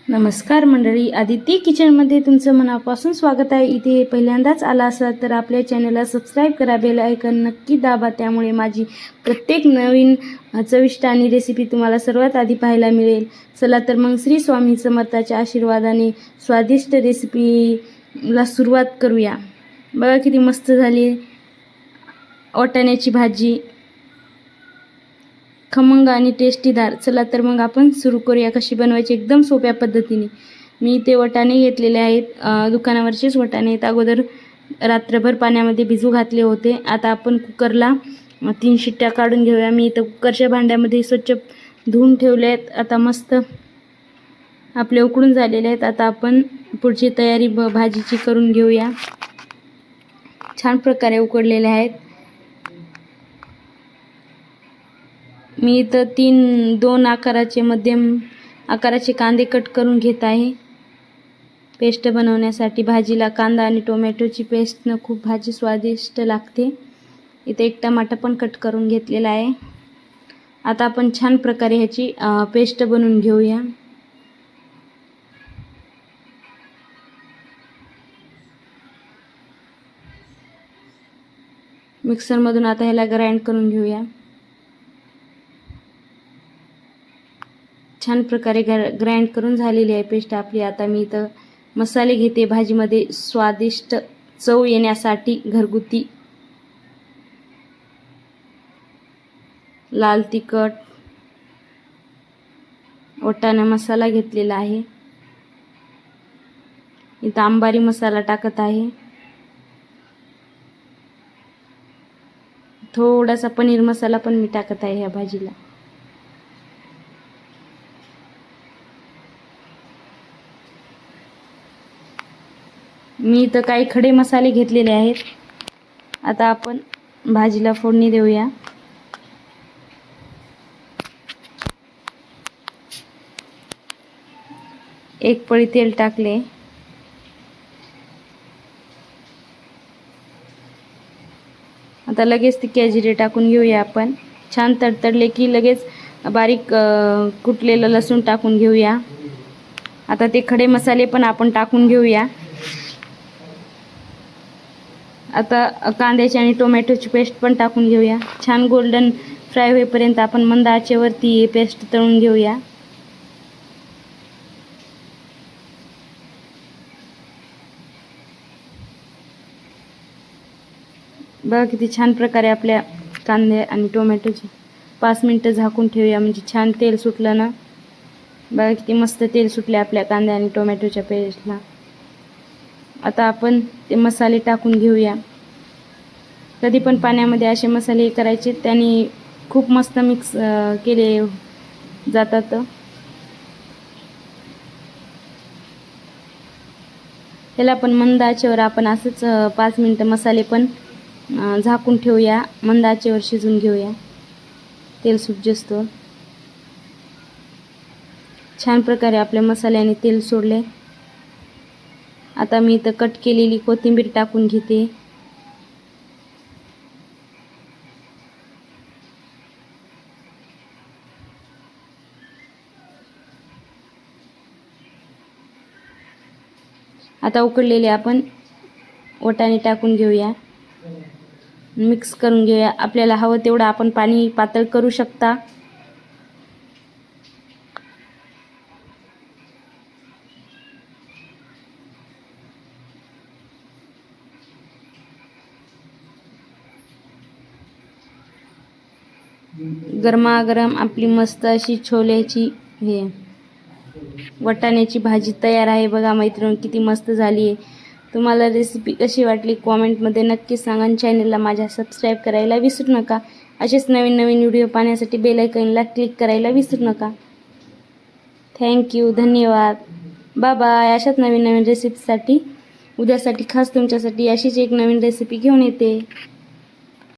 नमस्कार मंडळी, आदिती किचनमध्ये तुमचं मनापासून स्वागत आहे. इथे पहिल्यांदाच आला असाल तर आपल्या चॅनलला सबस्क्राईब करा, बेल आयकॉन नक्की दाबा. त्यामुळे माझी प्रत्येक नवीन चविष्ट आणि रेसिपी तुम्हाला सर्वात आधी पाहायला मिळेल. चला तर मग श्री स्वामी समर्थाच्या आशीर्वादाने स्वादिष्ट रेसिपीला सुरुवात करूया. बघा किती मस्त झाली वाटाण्याची भाजी, खमंग आणि टेस्टीदार. चला तर मग आपण सुरू करूया कशी बनवायची एकदम सोप्या पद्धतीने. मी ते वाटाणे घेतलेले आहेत, दुकानावरचेच वाटाणे आहेत. अगोदर रात्रभर पाण्यामध्ये भिजू घातले होते. आता आपण कुकरला 3 शिट्ट्या काढून घेऊया. मी इथं कुकरच्या भांड्यामध्ये स्वच्छ धुवून ठेवले आहेत. आता मस्त आपले उकळून झालेले आहेत. आता आपण पुढची तयारी भाजीची करून घेऊया. छान प्रकारे उकडलेले आहेत. मी इथं 2 आकाराचे मध्यम आकाराचे कांदे कट करून घेत आहे पेस्ट बनवण्यासाठी. भाजीला कांदा आणि टोमॅटोची पेस्टनं खूप भाजी स्वादिष्ट लागते. इथे 1 टमाटा पण कट करून घेतलेला आहे. आता आपण छान प्रकारे ह्याची पेस्ट बनवून घेऊया. मिक्सरमधून आता ह्याला ग्राइंड करून घेऊया. छान प्रकारे ग्राइंड करून झालेली आहे पेस्ट आपली. आता मी इथं मसाले घेते भाजीमध्ये स्वादिष्ट चव येण्यासाठी. घरगुती लाल तिखट, वाटाणा मसाला घेतलेला आहे. इथं अंबारी मसाला टाकत आहे. थोडासा पनीर मसाला पण मी टाकत आहे ह्या भाजीला. मी इथं काही खडे मसाले घेतलेले आहेत. आता आपण भाजीला फोडणी देऊया. एक पळी तेल टाकले. आता लगेच ती जिरे टाकून घेऊया आपण. छान तडतडले की लगेच बारीक कुटलेलं लसूण टाकून घेऊया. आता ते खडे मसाले पण आपण टाकून घेऊया. आता कांद्याची आणि टोमॅटोची पेस्ट पण टाकून घेऊया. छान गोल्डन फ्राय होईपर्यंत आपण मंद आचेवरती पेस्ट तळून घेऊया. बघा किती छान प्रकारे आपल्या कांदे आणि टोमॅटोची 5 मिनिटं झाकून ठेवूया, म्हणजे छान तेल सुटलं ना. बघा किती मस्त तेल सुटले आपल्या कांद्या आणि टोमॅटोच्या पेस्टला. आता आपण ते मसाले टाकून घेऊया. कधी पण पाण्यामध्ये असे मसाले करायचे, त्यांनी खूप मस्त मिक्स केले जातात. त्याला पण मंद आचेवर आपण असंच 5 मिनिटं मसाले पण झाकून ठेवूया. मंद आचेवर शिजून घेऊया तेल सुटजस्तो. छान प्रकारे आपल्या मसाल्याने तेल सोडले. आता मी इथं कट केलेली कोथिंबीर टाकून घेते. आता उकडलेले आपण वाटाणे टाकून घेऊया. मिक्स करून घेऊया. आपल्याला हवं तेवढं आपण पाणी पातळ करू शकता. गरमागरम आपली मस्त अशी छोल्याची वाटाण्याची भाजी तयार आहे. बघा मैत्रिणी किती मस्त झाली आहे. तुम्हाला रेसिपी कशी वाटली कॉमेंटमध्ये नक्की सांगा. चॅनलला माझ्या सबस्क्राईब करायला विसरू नका. असेच नवीन नवीन व्हिडिओ पाहण्यासाठी बेल आयकॉनला क्लिक करायला विसरू नका. थँक्यू, धन्यवाद, बाय बाय. अशाच नवीन नवीन रेसिपीसाठी उद्यासाठी खास तुमच्यासाठी अशीच एक नवीन रेसिपी घेऊन येते.